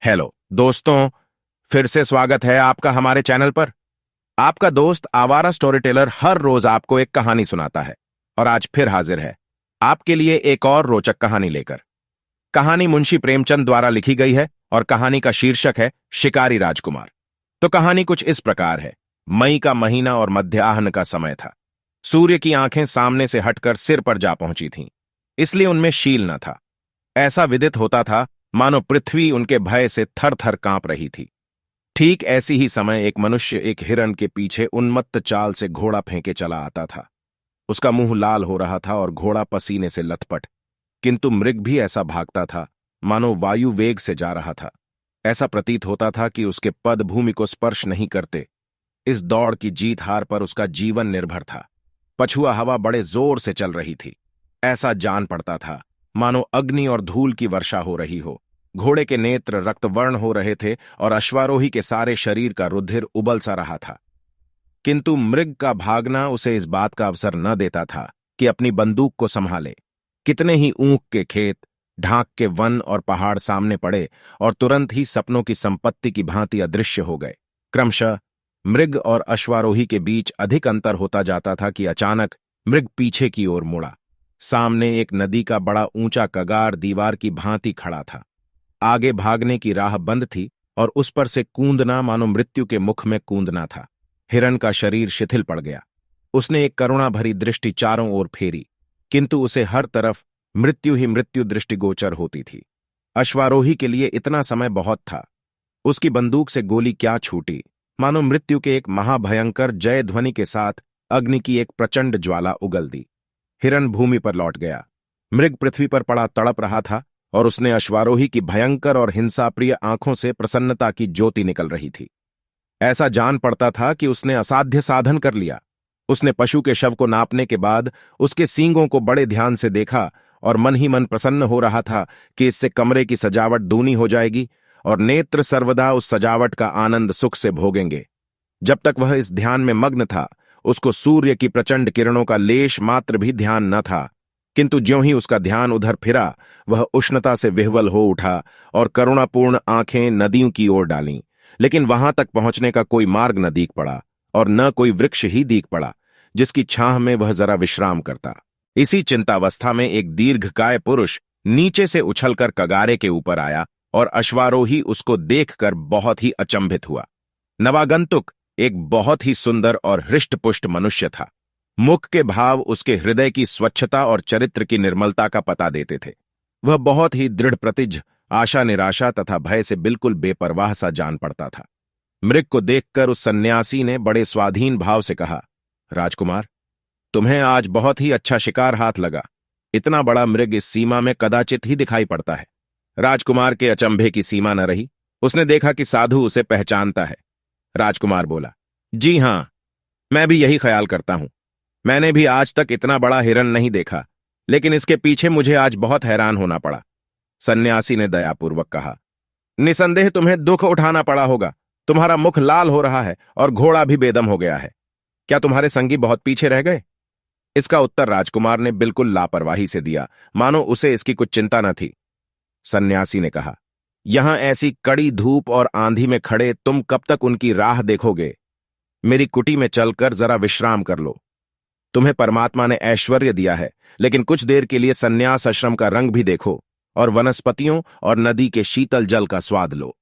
Hello दोस्तों, फिर से स्वागत है आपका हमारे चैनल पर। आपका दोस्त आवारा स्टोरी टेलर हर रोज आपको एक कहानी सुनाता है और आज फिर हाजिर है आपके लिए एक और रोचक कहानी लेकर। कहानी मुंशी प्रेमचंद द्वारा लिखी गई है और कहानी का शीर्षक है शिकारी राजकुमार। तो कहानी कुछ इस प्रकार है। मई का महीना और मध्याह्न का समय था। सूर्य की आंखें सामने से हटकर सिर पर जा पहुंची थीं, इसलिए उनमें शील न था। ऐसा विदित होता था मानो पृथ्वी उनके भय से थर थर कांप रही थी। ठीक ऐसी ही समय एक मनुष्य एक हिरण के पीछे उन्मत्त चाल से घोड़ा फेंके चला आता था। उसका मुंह लाल हो रहा था और घोड़ा पसीने से लथपथ, किंतु मृग भी ऐसा भागता था मानो वायु वेग से जा रहा था। ऐसा प्रतीत होता था कि उसके पद भूमि को स्पर्श नहीं करते। इस दौड़ की जीत हार पर उसका जीवन निर्भर था। पछुआ हवा बड़े जोर से चल रही थी। ऐसा जान पड़ता था मानो अग्नि और धूल की वर्षा हो रही हो। घोड़े के नेत्र रक्तवर्ण हो रहे थे और अश्वारोही के सारे शरीर का रुधिर उबल सा रहा था। किंतु मृग का भागना उसे इस बात का अवसर न देता था कि अपनी बंदूक को संभाले। कितने ही ऊंख के खेत, ढाक के वन और पहाड़ सामने पड़े और तुरंत ही सपनों की संपत्ति की भांति अदृश्य हो गए। क्रमशः मृग और अश्वारोही के बीच अधिक अंतर होता जाता था कि अचानक मृग पीछे की ओर मुड़ा। सामने एक नदी का बड़ा ऊंचा कगार दीवार की भांति खड़ा था। आगे भागने की राह बंद थी और उस पर से कूदना मानो मृत्यु के मुख में कूदना था। हिरण का शरीर शिथिल पड़ गया। उसने एक करुणा भरी दृष्टि चारों ओर फेरी, किंतु उसे हर तरफ मृत्यु ही मृत्यु दृष्टिगोचर होती थी। अश्वारोही के लिए इतना समय बहुत था। उसकी बंदूक से गोली क्या छूटी, मानो मृत्यु के एक महाभयंकर जय ध्वनि के साथ अग्नि की एक प्रचंड ज्वाला उगल दी। हिरण भूमि पर लौट गया। मृग पृथ्वी पर पड़ा तड़प रहा था और उसने अश्वारोही की भयंकर और हिंसाप्रिय आंखों से प्रसन्नता की ज्योति निकल रही थी। ऐसा जान पड़ता था कि उसने असाध्य साधन कर लिया। उसने पशु के शव को नापने के बाद उसके सींगों को बड़े ध्यान से देखा और मन ही मन प्रसन्न हो रहा था कि इससे कमरे की सजावट दूनी हो जाएगी और नेत्र सर्वदा उस सजावट का आनंद सुख से भोगेंगे। जब तक वह इस ध्यान में मग्न था, उसको सूर्य की प्रचंड किरणों का लेश मात्र भी ध्यान न था। किंतु ज्यों ही उसका ध्यान उधर फिरा, वह उष्णता से विह्वल हो उठा और करुणापूर्ण आंखें नदियों की ओर डालीं। लेकिन वहां तक पहुंचने का कोई मार्ग न दीख पड़ा और न कोई वृक्ष ही दीख पड़ा जिसकी छाह में वह जरा विश्राम करता। इसी चिंतावस्था में एक दीर्घकाय पुरुष नीचे से उछलकर कगारे के ऊपर आया और अश्वारोही उसको देखकर बहुत ही अचंभित हुआ। नवागंतुक एक बहुत ही सुंदर और हृष्टपुष्ट मनुष्य था। मुख के भाव उसके हृदय की स्वच्छता और चरित्र की निर्मलता का पता देते थे। वह बहुत ही दृढ़ प्रतिज, आशा निराशा तथा भय से बिल्कुल बेपरवाह सा जान पड़ता था। मृग को देखकर उस सन्यासी ने बड़े स्वाधीन भाव से कहा, राजकुमार, तुम्हें आज बहुत ही अच्छा शिकार हाथ लगा। इतना बड़ा मृग इस सीमा में कदाचित ही दिखाई पड़ता है। राजकुमार के अचंभे की सीमा न रही। उसने देखा कि साधु उसे पहचानता है। राजकुमार बोला, जी हां, मैं भी यही ख्याल करता हूं। मैंने भी आज तक इतना बड़ा हिरण नहीं देखा, लेकिन इसके पीछे मुझे आज बहुत हैरान होना पड़ा। सन्यासी ने दयापूर्वक कहा, निसंदेह तुम्हें दुख उठाना पड़ा होगा। तुम्हारा मुख लाल हो रहा है और घोड़ा भी बेदम हो गया है। क्या तुम्हारे संगी बहुत पीछे रह गए? इसका उत्तर राजकुमार ने बिल्कुल लापरवाही से दिया, मानो उसे इसकी कुछ चिंता न थी। सन्यासी ने कहा, यहां ऐसी कड़ी धूप और आंधी में खड़े तुम कब तक उनकी राह देखोगे? मेरी कुटी में चलकर जरा विश्राम कर लो। तुम्हें परमात्मा ने ऐश्वर्य दिया है, लेकिन कुछ देर के लिए सन्यास आश्रम का रंग भी देखो और वनस्पतियों और नदी के शीतल जल का स्वाद लो।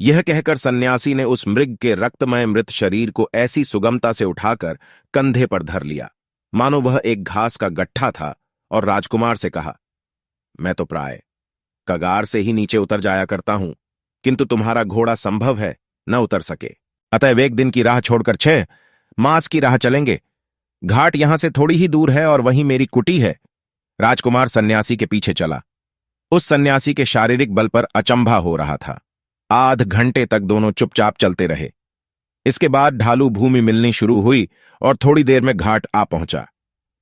यह कहकर सन्यासी ने उस मृग के रक्तमय मृत शरीर को ऐसी सुगमता से उठाकर कंधे पर धर लिया मानो वह एक घास का गट्ठा था और राजकुमार से कहा, मैं तो प्राय कगार से ही नीचे उतर जाया करता हूं, किंतु तुम्हारा घोड़ा संभव है न उतर सके। अतएव एक दिन की राह छोड़कर 6 मास की राह चलेंगे। घाट यहां से थोड़ी ही दूर है और वहीं मेरी कुटी है। राजकुमार सन्यासी के पीछे चला। उस सन्यासी के शारीरिक बल पर अचंभा हो रहा था। आध घंटे तक दोनों चुपचाप चलते रहे। इसके बाद ढालू भूमि मिलनी शुरू हुई और थोड़ी देर में घाट आ पहुंचा।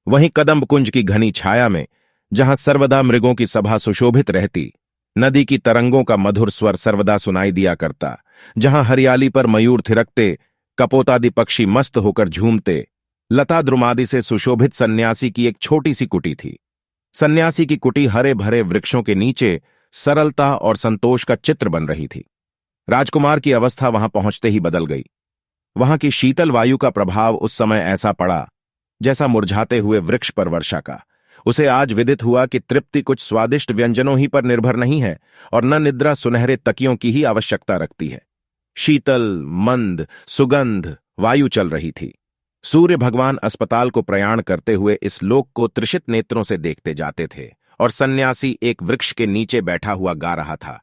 वहीं कदम्ब कुंज की घनी छाया में, जहां सर्वदा मृगों की सभा सुशोभित रहती, नदी की तरंगों का मधुर स्वर सर्वदा सुनाई दिया करता, जहां हरियाली पर मयूर थिरकते, कपोतादि पक्षी मस्त होकर झूमते, लता द्रुमादि से सुशोभित सन्यासी की एक छोटी सी कुटी थी। सन्यासी की कुटी हरे भरे वृक्षों के नीचे सरलता और संतोष का चित्र बन रही थी। राजकुमार की अवस्था वहां पहुंचते ही बदल गई। वहां की शीतल वायु का प्रभाव उस समय ऐसा पड़ा जैसा मुरझाते हुए वृक्ष पर वर्षा का। उसे आज विदित हुआ कि तृप्ति कुछ स्वादिष्ट व्यंजनों ही पर निर्भर नहीं है और न निद्रा सुनहरे तकियों की ही आवश्यकता रखती है। शीतल मंद सुगंध वायु चल रही थी। सूर्य भगवान अस्पताल को प्रयाण करते हुए इस लोक को त्रिषित नेत्रों से देखते जाते थे और सन्यासी एक वृक्ष के नीचे बैठा हुआ गा रहा था,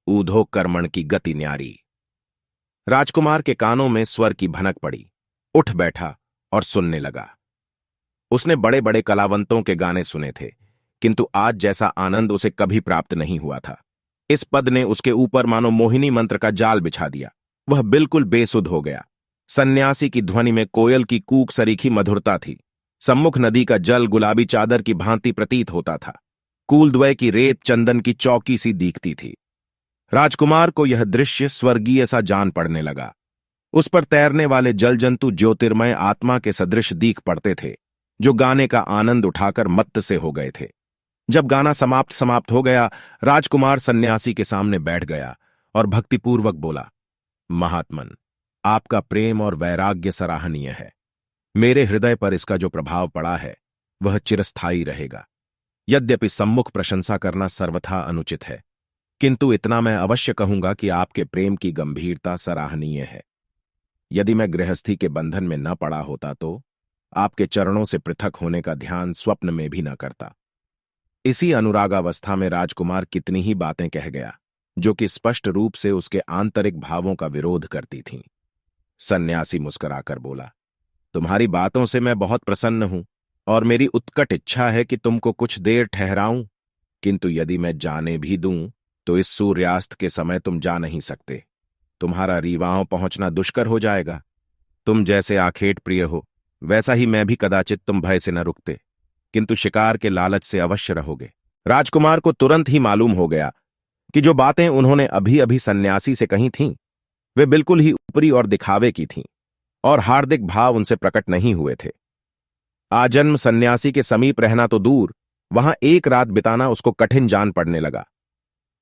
ऊधो कर्मण की गति न्यारी। राजकुमार के कानों में स्वर की भनक पड़ी। उठ बैठा और सुनने लगा। उसने बड़े बड़े कलावंतों के गाने सुने थे, किंतु आज जैसा आनंद उसे कभी प्राप्त नहीं हुआ था। इस पद ने उसके ऊपर मानो मोहिनी मंत्र का जाल बिछा दिया। वह बिल्कुल बेसुध हो गया। सन्यासी की ध्वनि में कोयल की कूक सरीखी मधुरता थी। सम्मुख नदी का जल गुलाबी चादर की भांति प्रतीत होता था। कूलद्वय की रेत चंदन की चौकी सी दिखती थी। राजकुमार को यह दृश्य स्वर्गीय सा जान पड़ने लगा। उस पर तैरने वाले जल जंतु ज्योतिर्मय आत्मा के सदृश दीख पड़ते थे, जो गाने का आनंद उठाकर मत्त से हो गए थे। जब गाना समाप्त हो गया, राजकुमार सन्यासी के सामने बैठ गया और भक्तिपूर्वक बोला, महात्मन, आपका प्रेम और वैराग्य सराहनीय है। मेरे हृदय पर इसका जो प्रभाव पड़ा है वह चिरस्थायी रहेगा। यद्यपि सम्मुख प्रशंसा करना सर्वथा अनुचित है, किंतु इतना मैं अवश्य कहूंगा कि आपके प्रेम की गंभीरता सराहनीय है। यदि मैं गृहस्थी के बंधन में न पड़ा होता तो आपके चरणों से पृथक होने का ध्यान स्वप्न में भी न करता। इसी अनुरागावस्था में राजकुमार कितनी ही बातें कह गया, जो कि स्पष्ट रूप से उसके आंतरिक भावों का विरोध करती थीं। सन्यासी मुस्कुराकर बोला, तुम्हारी बातों से मैं बहुत प्रसन्न हूं और मेरी उत्कट इच्छा है कि तुमको कुछ देर ठहराऊं, किंतु यदि मैं जाने भी दूं तो इस सूर्यास्त के समय तुम जा नहीं सकते। तुम्हारा रीवाओं पहुंचना दुष्कर हो जाएगा। तुम जैसे आखेट प्रिय हो, वैसा ही मैं भी कदाचित तुम भय से न रुकते, किंतु शिकार के लालच से अवश्य रहोगे। राजकुमार को तुरंत ही मालूम हो गया कि जो बातें उन्होंने अभी अभी सन्यासी से कही थीं, वे बिल्कुल ही ऊपरी और दिखावे की थीं और हार्दिक भाव उनसे प्रकट नहीं हुए थे। आजन्म सन्यासी के समीप रहना तो दूर, वहां एक रात बिताना उसको कठिन जान पड़ने लगा।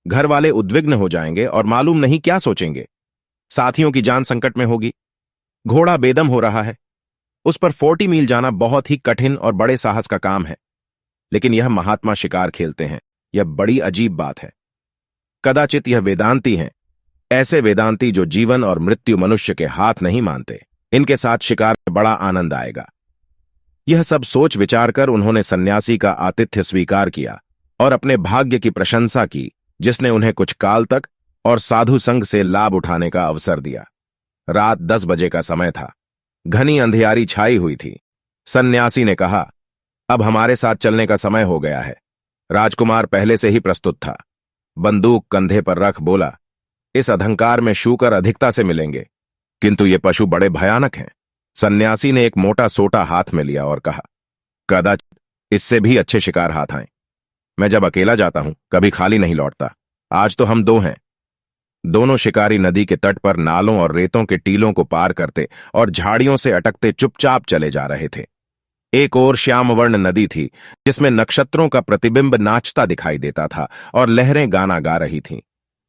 घर वाले उद्विग्न हो जाएंगे और मालूम नहीं क्या सोचेंगे। साथियों की जान संकट में होगी। घोड़ा बेदम हो रहा है। उस पर 40 मील जाना बहुत ही कठिन और बड़े साहस का काम है, लेकिन यह महात्मा शिकार खेलते हैं। यह बड़ी अजीब बात है। कदाचित यह वेदांती हैं, ऐसे वेदांती जो जीवन और मृत्यु मनुष्य के हाथ नहीं मानते। इनके साथ शिकार में बड़ा आनंद आएगा। यह सब सोच विचार कर उन्होंने सन्यासी का आतिथ्य स्वीकार किया और अपने भाग्य की प्रशंसा की, जिसने उन्हें कुछ काल तक और साधु संग से लाभ उठाने का अवसर दिया। रात 10 बजे का समय था। घनी अंधियारी छाई हुई थी। सन्यासी ने कहा, अब हमारे साथ चलने का समय हो गया है। राजकुमार पहले से ही प्रस्तुत था। बंदूक कंधे पर रख बोला, इस अधंकार में शूकर अधिकता से मिलेंगे, किंतु ये पशु बड़े भयानक हैं। सन्यासी ने एक मोटा सोटा हाथ में लिया और कहा, कदाचित इससे भी अच्छे शिकार हाथ आए। मैं जब अकेला जाता हूं कभी खाली नहीं लौटता। आज तो हम दो हैं। दोनों शिकारी नदी के तट पर नालों और रेतों के टीलों को पार करते और झाड़ियों से अटकते चुपचाप चले जा रहे थे। एक ओर श्यामवर्ण नदी थी, जिसमें नक्षत्रों का प्रतिबिंब नाचता दिखाई देता था और लहरें गाना गा रही थीं।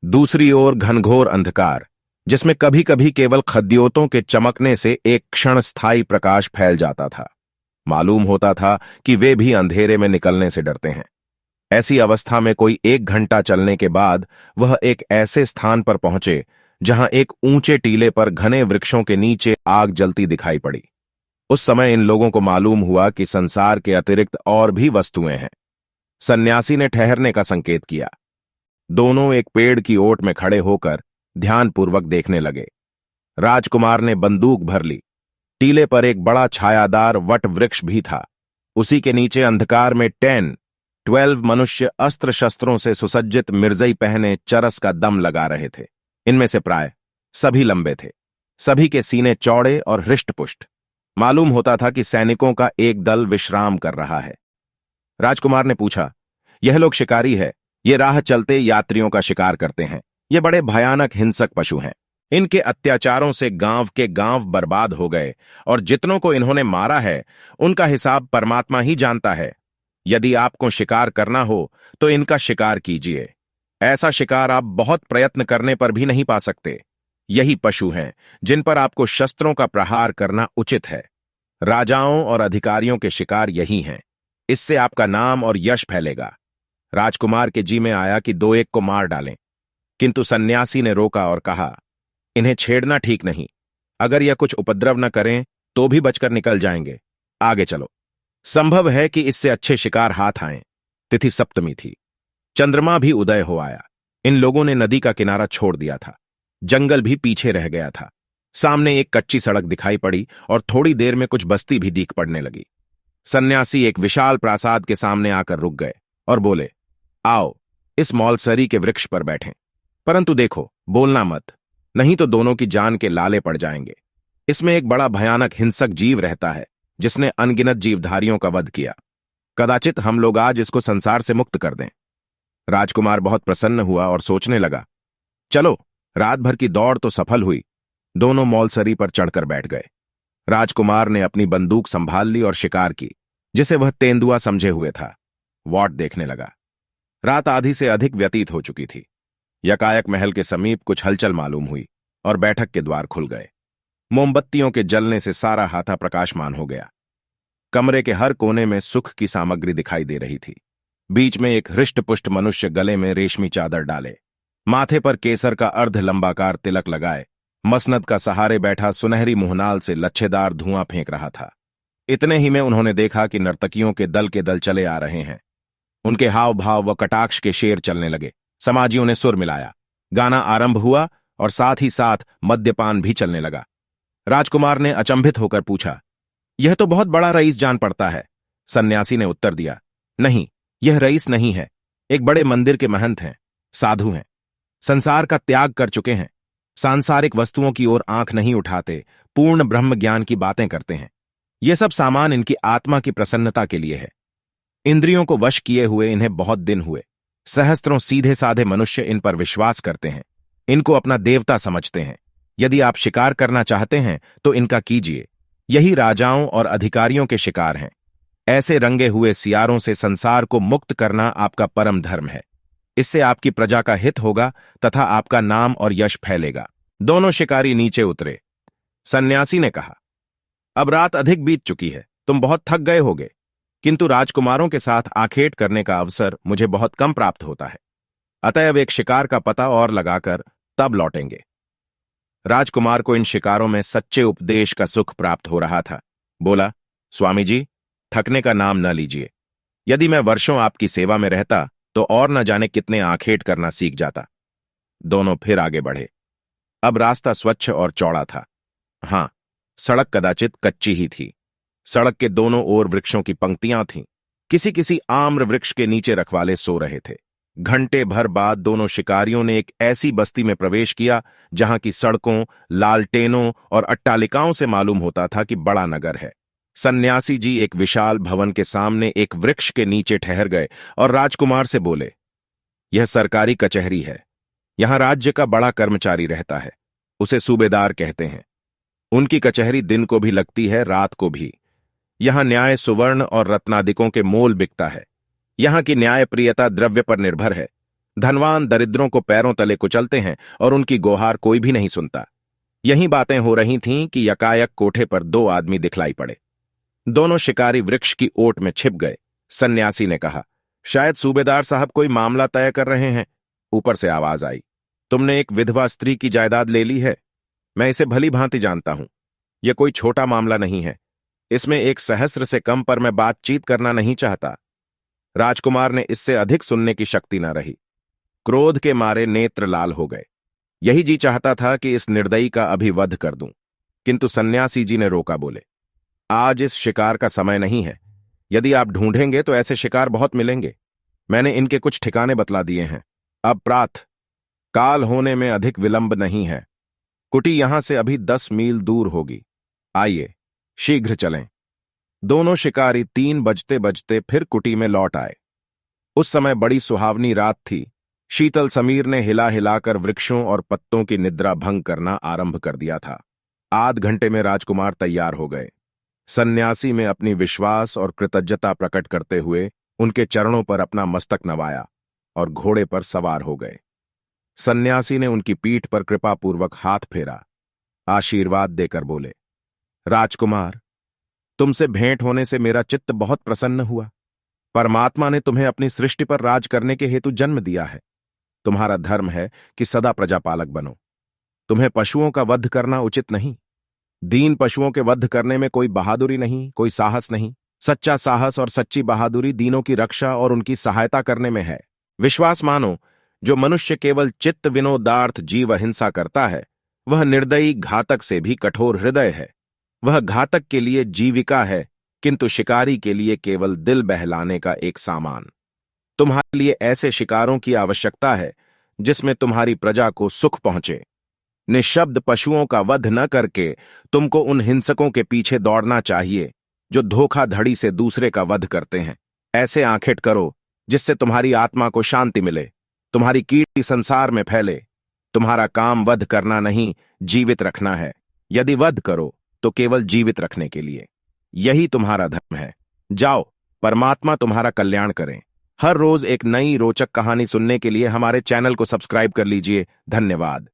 दूसरी ओर घनघोर अंधकार, जिसमें कभी कभी केवल खद्योतों के चमकने से एक क्षण स्थायी प्रकाश फैल जाता था। मालूम होता था कि वे भी अंधेरे में निकलने से डरते हैं। ऐसी अवस्था में कोई 1 घंटा चलने के बाद वह एक ऐसे स्थान पर पहुंचे जहां एक ऊंचे टीले पर घने वृक्षों के नीचे आग जलती दिखाई पड़ी। उस समय इन लोगों को मालूम हुआ कि संसार के अतिरिक्त और भी वस्तुएं हैं। सन्यासी ने ठहरने का संकेत किया। दोनों एक पेड़ की ओट में खड़े होकर ध्यानपूर्वक देखने लगे। राजकुमार ने बंदूक भर ली। टीले पर एक बड़ा छायादार वट वृक्ष भी था। उसी के नीचे अंधकार में 12 मनुष्य अस्त्र शस्त्रों से सुसज्जित मिर्जई पहने चरस का दम लगा रहे थे। इनमें से प्राय सभी लंबे थे। सभी के सीने चौड़े और हृष्टपुष्ट। मालूम होता था कि सैनिकों का एक दल विश्राम कर रहा है। राजकुमार ने पूछा, यह लोग शिकारी है? ये राह चलते यात्रियों का शिकार करते हैं। ये बड़े भयानक हिंसक पशु हैं। इनके अत्याचारों से गांव के गांव बर्बाद हो गए और जितनों को इन्होंने मारा है उनका हिसाब परमात्मा ही जानता है। यदि आपको शिकार करना हो तो इनका शिकार कीजिए। ऐसा शिकार आप बहुत प्रयत्न करने पर भी नहीं पा सकते। यही पशु हैं जिन पर आपको शस्त्रों का प्रहार करना उचित है। राजाओं और अधिकारियों के शिकार यही हैं। इससे आपका नाम और यश फैलेगा। राजकुमार के जी में आया कि दो एक को मार डालें, किंतु सन्यासी ने रोका और कहा, इन्हें छेड़ना ठीक नहीं। अगर यह कुछ उपद्रव न करें तो भी बचकर निकल जाएंगे। आगे चलो। संभव है कि इससे अच्छे शिकार हाथ आएं। तिथि सप्तमी थी। चंद्रमा भी उदय हो आया। इन लोगों ने नदी का किनारा छोड़ दिया था। जंगल भी पीछे रह गया था। सामने एक कच्ची सड़क दिखाई पड़ी और थोड़ी देर में कुछ बस्ती भी दिख पड़ने लगी। सन्यासी एक विशाल प्रासाद के सामने आकर रुक गए और बोले, आओ इस मौलसरी के वृक्ष पर बैठें। परंतु देखो, बोलना मत, नहीं तो दोनों की जान के लाले पड़ जाएंगे। इसमें एक बड़ा भयानक हिंसक जीव रहता है जिसने अनगिनत जीवधारियों का वध किया। कदाचित हम लोग आज इसको संसार से मुक्त कर दें। राजकुमार बहुत प्रसन्न हुआ और सोचने लगा, चलो, रात भर की दौड़ तो सफल हुई। दोनों मौलसरी पर चढ़कर बैठ गए। राजकुमार ने अपनी बंदूक संभाल ली और शिकार की, जिसे वह तेंदुआ समझे हुए था, वाट देखने लगा। रात आधी से अधिक व्यतीत हो चुकी थी। यकायक महल के समीप कुछ हलचल मालूम हुई और बैठक के द्वार खुल गए। मोमबत्तियों के जलने से सारा हाथा प्रकाशमान हो गया। कमरे के हर कोने में सुख की सामग्री दिखाई दे रही थी। बीच में एक हृष्टपुष्ट मनुष्य गले में रेशमी चादर डाले, माथे पर केसर का अर्ध लंबाकार तिलक लगाए, मसनद का सहारे बैठा सुनहरी मुहनाल से लच्छेदार धुआं फेंक रहा था। इतने ही में उन्होंने देखा कि नर्तकियों के दल चले आ रहे हैं। उनके हाव भाव व कटाक्ष के शेर चलने लगे। समाजियों ने सुर मिलाया, गाना आरंभ हुआ और साथ ही साथ मद्यपान भी चलने लगा। राजकुमार ने अचंभित होकर पूछा, यह तो बहुत बड़ा रईस जान पड़ता है। सन्यासी ने उत्तर दिया, नहीं, यह रईस नहीं है, एक बड़े मंदिर के महंत हैं, साधु हैं, संसार का त्याग कर चुके हैं, सांसारिक वस्तुओं की ओर आंख नहीं उठाते, पूर्ण ब्रह्म ज्ञान की बातें करते हैं। यह सब सामान इनकी आत्मा की प्रसन्नता के लिए है। इंद्रियों को वश किए हुए इन्हें बहुत दिन हुए। सहस्त्रों सीधे साधे मनुष्य इन पर विश्वास करते हैं, इनको अपना देवता समझते हैं। यदि आप शिकार करना चाहते हैं तो इनका कीजिए। यही राजाओं और अधिकारियों के शिकार हैं। ऐसे रंगे हुए सियारों से संसार को मुक्त करना आपका परम धर्म है। इससे आपकी प्रजा का हित होगा तथा आपका नाम और यश फैलेगा। दोनों शिकारी नीचे उतरे। सन्यासी ने कहा, अब रात अधिक बीत चुकी है, तुम बहुत थक गए होगे, किंतु राजकुमारों के साथ आखेट करने का अवसर मुझे बहुत कम प्राप्त होता है। अतएव एक शिकार का पता और लगाकर तब लौटेंगे। राजकुमार को इन शिकारों में सच्चे उपदेश का सुख प्राप्त हो रहा था। बोला, स्वामी जी, थकने का नाम न लीजिए। यदि मैं वर्षों आपकी सेवा में रहता तो और न जाने कितने आखेट करना सीख जाता। दोनों फिर आगे बढ़े। अब रास्ता स्वच्छ और चौड़ा था। हां, सड़क कदाचित कच्ची ही थी। सड़क के दोनों ओर वृक्षों की पंक्तियां थीं। किसी किसी आम्र वृक्ष के नीचे रखवाले सो रहे थे। घंटे भर बाद दोनों शिकारियों ने एक ऐसी बस्ती में प्रवेश किया जहां की सड़कों, लालटेनों और अट्टालिकाओं से मालूम होता था कि बड़ा नगर है। सन्यासी जी एक विशाल भवन के सामने एक वृक्ष के नीचे ठहर गए और राजकुमार से बोले, यह सरकारी कचहरी है। यहां राज्य का बड़ा कर्मचारी रहता है, उसे सूबेदार कहते हैं। उनकी कचहरी दिन को भी लगती है, रात को भी। यहां न्याय सुवर्ण और रत्नादिकों के मोल बिकता है। यहां की न्यायप्रियता द्रव्य पर निर्भर है। धनवान दरिद्रों को पैरों तले कुचलते हैं और उनकी गुहार कोई भी नहीं सुनता। यही बातें हो रही थीं कि यकायक कोठे पर दो आदमी दिखलाई पड़े। दोनों शिकारी वृक्ष की ओट में छिप गए। सन्यासी ने कहा, शायद सूबेदार साहब कोई मामला तय कर रहे हैं। ऊपर से आवाज आई, तुमने एक विधवा स्त्री की जायदाद ले ली है। मैं इसे भली भांति जानता हूं। यह कोई छोटा मामला नहीं है। इसमें 1 सहस्र से कम पर मैं बातचीत करना नहीं चाहता। राजकुमार ने इससे अधिक सुनने की शक्ति न रही। क्रोध के मारे नेत्र लाल हो गए। यही जी चाहता था कि इस निर्दयी का अभी वध कर दूं, किंतु सन्यासी जी ने रोका। बोले, आज इस शिकार का समय नहीं है। यदि आप ढूंढेंगे तो ऐसे शिकार बहुत मिलेंगे। मैंने इनके कुछ ठिकाने बतला दिए हैं। अब प्रातः काल होने में अधिक विलंब नहीं है। कुटी यहां से अभी 10 मील दूर होगी। आइए, शीघ्र चलें। दोनों शिकारी 3 बजते बजते फिर कुटी में लौट आए। उस समय बड़ी सुहावनी रात थी। शीतल समीर ने हिला हिलाकर वृक्षों और पत्तों की निद्रा भंग करना आरंभ कर दिया था। आध घंटे में राजकुमार तैयार हो गए। सन्यासी में अपनी विश्वास और कृतज्ञता प्रकट करते हुए उनके चरणों पर अपना मस्तक नवाया। और घोड़े पर सवार हो गए। सन्यासी ने उनकी पीठ पर कृपापूर्वक हाथ फेरा, आशीर्वाद देकर बोले, राजकुमार, तुमसे भेंट होने से मेरा चित्त बहुत प्रसन्न हुआ। परमात्मा ने तुम्हें अपनी सृष्टि पर राज करने के हेतु जन्म दिया है। तुम्हारा धर्म है कि सदा प्रजापालक बनो। तुम्हें पशुओं का वध करना उचित नहीं। दीन पशुओं के वध करने में कोई बहादुरी नहीं, कोई साहस नहीं। सच्चा साहस और सच्ची बहादुरी दीनों की रक्षा और उनकी सहायता करने में है। विश्वास मानो, जो मनुष्य केवल चित्त विनोदार्थ जीव हिंसा करता है, वह निर्दयी घातक से भी कठोर हृदय है। वह घातक के लिए जीविका है, किंतु शिकारी के लिए केवल दिल बहलाने का एक सामान। तुम्हारे लिए ऐसे शिकारों की आवश्यकता है जिसमें तुम्हारी प्रजा को सुख पहुंचे। निःशब्द पशुओं का वध न करके तुमको उन हिंसकों के पीछे दौड़ना चाहिए जो धोखाधड़ी से दूसरे का वध करते हैं। ऐसे आंखेट करो जिससे तुम्हारी आत्मा को शांति मिले, तुम्हारी कीर्ति संसार में फैले। तुम्हारा काम वध करना नहीं, जीवित रखना है। यदि वध करो तो केवल जीवित रखने के लिए। यही तुम्हारा धर्म है। जाओ, परमात्मा तुम्हारा कल्याण करें। हर रोज एक नई रोचक कहानी सुनने के लिए हमारे चैनल को सब्सक्राइब कर लीजिए। धन्यवाद।